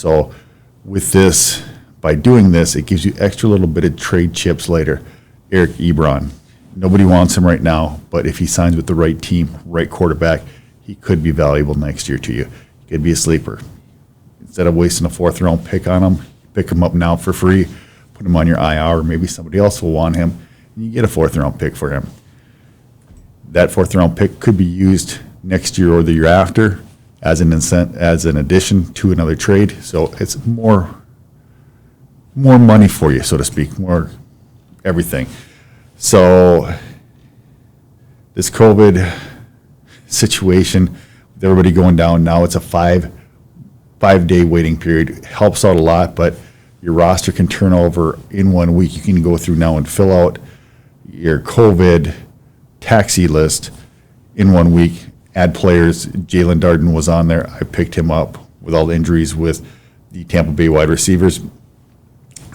So with this, by doing this, it gives you extra little bit of trade chips later. Eric Ebron, nobody wants him right now, but if he signs with the right team, right quarterback, he could be valuable next year to you. He could be a sleeper. Instead of wasting a 4th-round pick on him, pick him up now for free, put him on your IR, or maybe somebody else will want him, and you get a 4th-round pick for him. That 4th-round pick could be used next year or the year after as an addition to another trade. So it's more money for you, so to speak, more everything. So this COVID situation, with everybody going down now, it's a five-day waiting period. It helps out a lot, but your roster can turn over in 1 week. You can go through now and fill out your COVID taxi list in 1 week, add players. Jalen Darden was on there. I picked him up with all the injuries with the Tampa Bay wide receivers.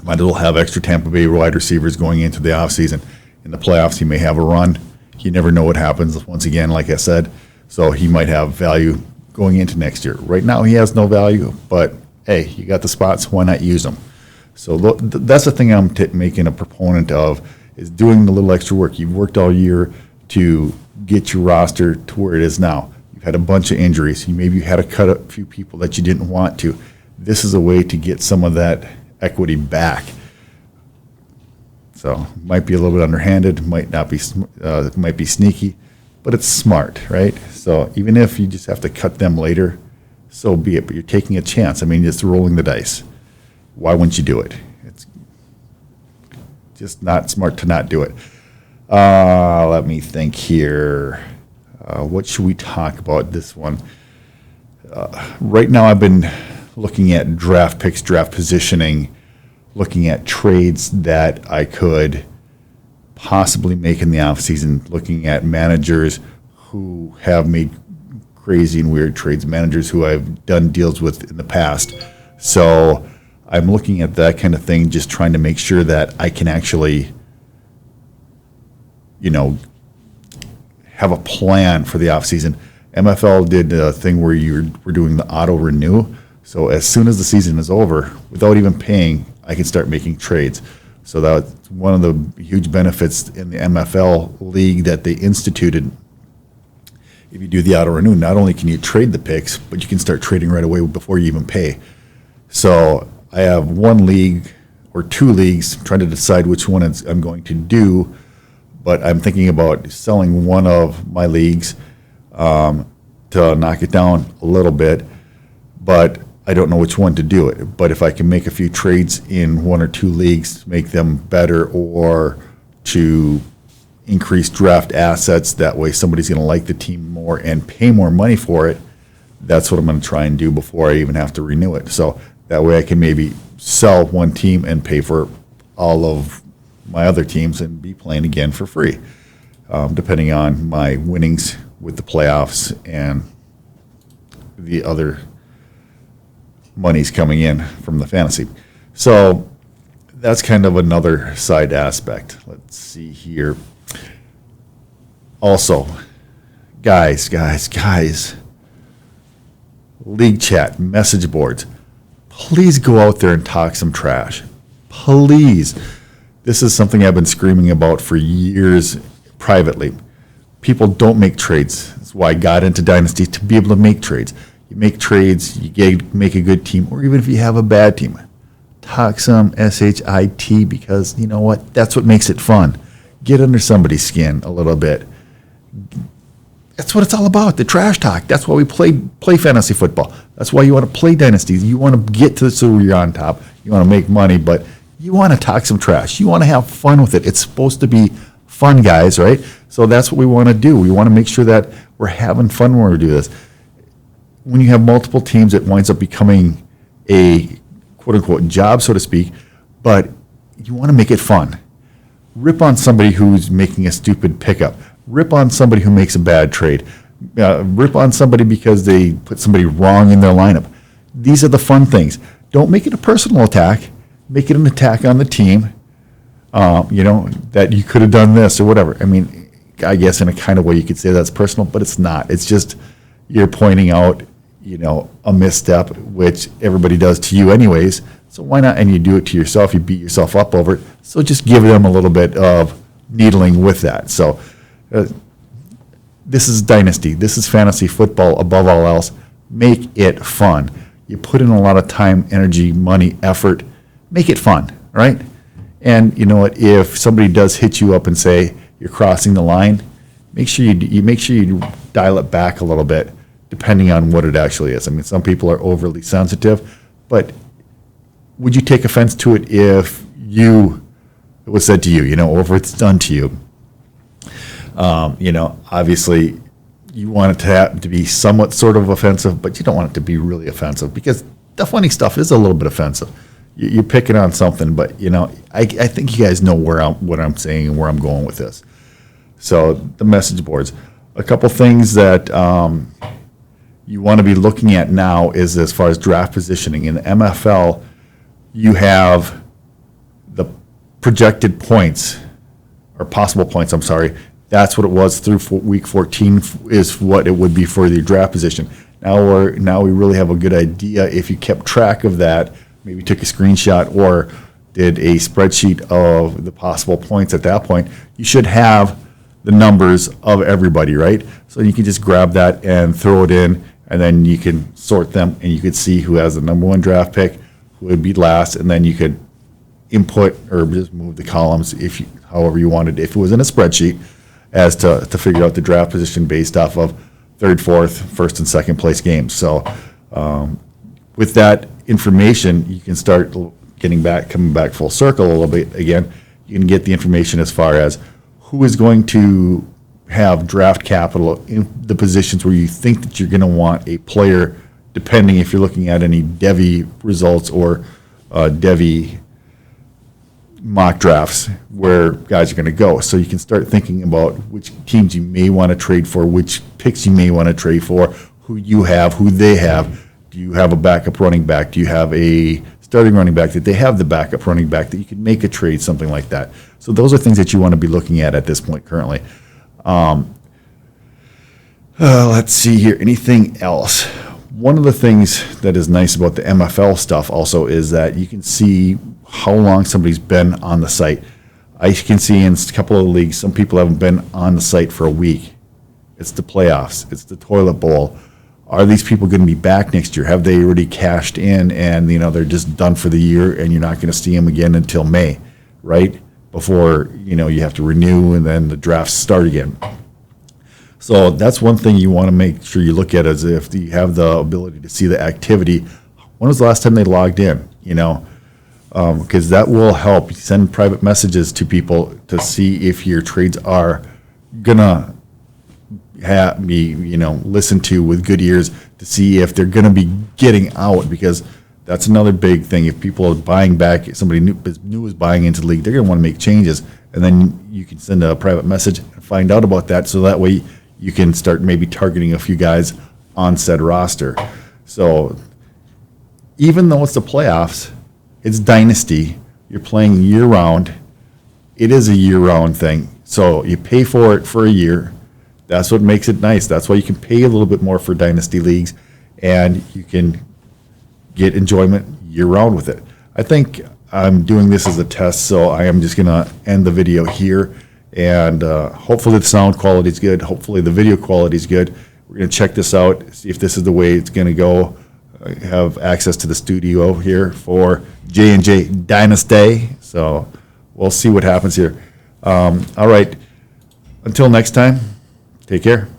Might as well have extra Tampa Bay wide receivers going into the offseason. In the playoffs, he may have a run. You never know what happens, once again, like I said. So he might have value going into next year. Right now, he has no value, but hey, you got the spots, why not use them? So that's the thing I'm making a proponent of, is doing the little extra work. You've worked all year to get your roster to where it is now. You've had a bunch of injuries. Maybe you had to cut a few people that you didn't want to. This is a way to get some of that equity back. So might be a little bit underhanded, might not be, might be sneaky, but it's smart, right? So even if you just have to cut them later, so be it. But you're taking a chance. I mean, it's rolling the dice. Why wouldn't you do it? It's just not smart to not do it. Let me think here. What should we talk about this one? Right now I've been looking at draft picks, draft positioning, looking at trades that I could possibly make in the offseason, looking at managers who have made crazy and weird trades, managers who I've done deals with in the past. So I'm looking at that kind of thing, just trying to make sure that I can actually, have a plan for the offseason. MFL did a thing where we're doing the auto renew. So as soon as the season is over, without even paying, I can start making trades. So that's one of the huge benefits in the MFL league that they instituted. If you do the auto renew, not only can you trade the picks, but you can start trading right away before you even pay. So I have one league or two leagues, trying to decide which one I'm going to do, but I'm thinking about selling one of my leagues to knock it down a little bit, but I don't know which one to do it. But if I can make a few trades in one or two leagues to make them better, or to increase draft assets, that way somebody's going to like the team more and pay more money for it, that's what I'm going to try and do before I even have to renew it. So that way I can maybe sell one team and pay for all of my other teams and be playing again for free, depending on my winnings with the playoffs and the other monies coming in from the fantasy. So that's kind of another side aspect. Let's see here. Also, guys, league chat, message boards, please go out there and talk some trash. Please. This is something I've been screaming about for years privately. People don't make trades. That's why I got into Dynasty, to be able to make trades. You make trades, make a good team, or even if you have a bad team, talk some SHIT, because you know what? That's what makes it fun. Get under somebody's skin a little bit. That's what it's all about, the trash talk. That's why we play fantasy football. That's why you want to play Dynasty. You want to get to so you're on top. You want to make money, but you want to talk some trash. You want to have fun with it. It's supposed to be fun, guys, right? So that's what we want to do. We want to make sure that we're having fun when we do this. When you have multiple teams, it winds up becoming a quote-unquote job, so to speak, but you want to make it fun. Rip on somebody who's making a stupid pickup. Rip on somebody who makes a bad trade. Rip on somebody because they put somebody wrong in their lineup. These are the fun things. Don't make it a personal attack. Make it an attack on the team, that you could have done this or whatever. I mean, I guess in a kind of way you could say that's personal, but it's not. It's just you're pointing out a misstep, which everybody does to you anyways. So why not? And you do it to yourself. You beat yourself up over it. So just give them a little bit of needling with that. So this is Dynasty. This is fantasy football above all else. Make it fun. You put in a lot of time, energy, money, effort. Make it fun, right? And you know what? If somebody does hit you up and say you're crossing the line, make sure you dial it back a little bit, depending on what it actually is. I mean, some people are overly sensitive, but would you take offense to it if it was said to you, or if it's done to you? Obviously, you want it to be somewhat sort of offensive, but you don't want it to be really offensive, because the funny stuff is a little bit offensive. You're picking on something, but I think you guys know what I'm saying and where I'm going with this. So the message boards, a couple things that you want to be looking at now is as far as draft positioning. In the MFL, you have the projected points, or possible points, I'm sorry. That's what it was through week 14 is what it would be for the draft position. Now we really have a good idea if you kept track of that, maybe took a screenshot or did a spreadsheet of the possible points at that point. You should have the numbers of everybody, right? So you can just grab that and throw it in, and then you can sort them, and you could see who has the number one draft pick, who would be last, and then you could input or just move the columns however you wanted, if it was in a spreadsheet, as to figure out the draft position based off of third, fourth, first, and second place games. So with that information, you can start coming back full circle a little bit again. You can get the information as far as who is going to have draft capital in the positions where you think that you're going to want a player, depending if you're looking at any Devy results or Devy mock drafts where guys are going to go. So you can start thinking about which teams you may want to trade for, which picks you may want to trade for, who you have, who they have. Do you have a backup running back? Do you have a starting running back that they have the backup running back that you can make a trade, something like that? So those are things that you want to be looking at this point currently. Let's see here. Anything else? One of the things that is nice about the MFL stuff also is that you can see how long somebody's been on the site. I can see in a couple of leagues, some people haven't been on the site for a week. It's the playoffs. It's the toilet bowl. Are these people going to be back next year? Have they already cashed in and they're just done for the year and you're not going to see them again until May, right? Before you have to renew and then the drafts start again. So that's one thing you want to make sure you look at, is if you have the ability to see the activity. When was the last time they logged in? Because that will help. You send private messages to people to see if your trades are gonna be listened to with good ears, to see if they're gonna be getting out, because that's another big thing. If people are buying back, somebody new is buying into the league, they're gonna want to make changes, and then you can send a private message and find out about that, so that way you can start maybe targeting a few guys on said roster. So even though it's the playoffs, it's Dynasty. You're playing year-round. It is a year-round thing. So you pay for it for a year. That's what makes it nice. That's why you can pay a little bit more for Dynasty leagues, and you can get enjoyment year-round with it. I think I'm doing this as a test, so I am just going to end the video here. And hopefully the sound quality is good. Hopefully the video quality is good. We're going to check this out, see if this is the way it's going to go. I have access to the studio here for J&J Dynasty, so we'll see what happens here. All right, until next time, take care.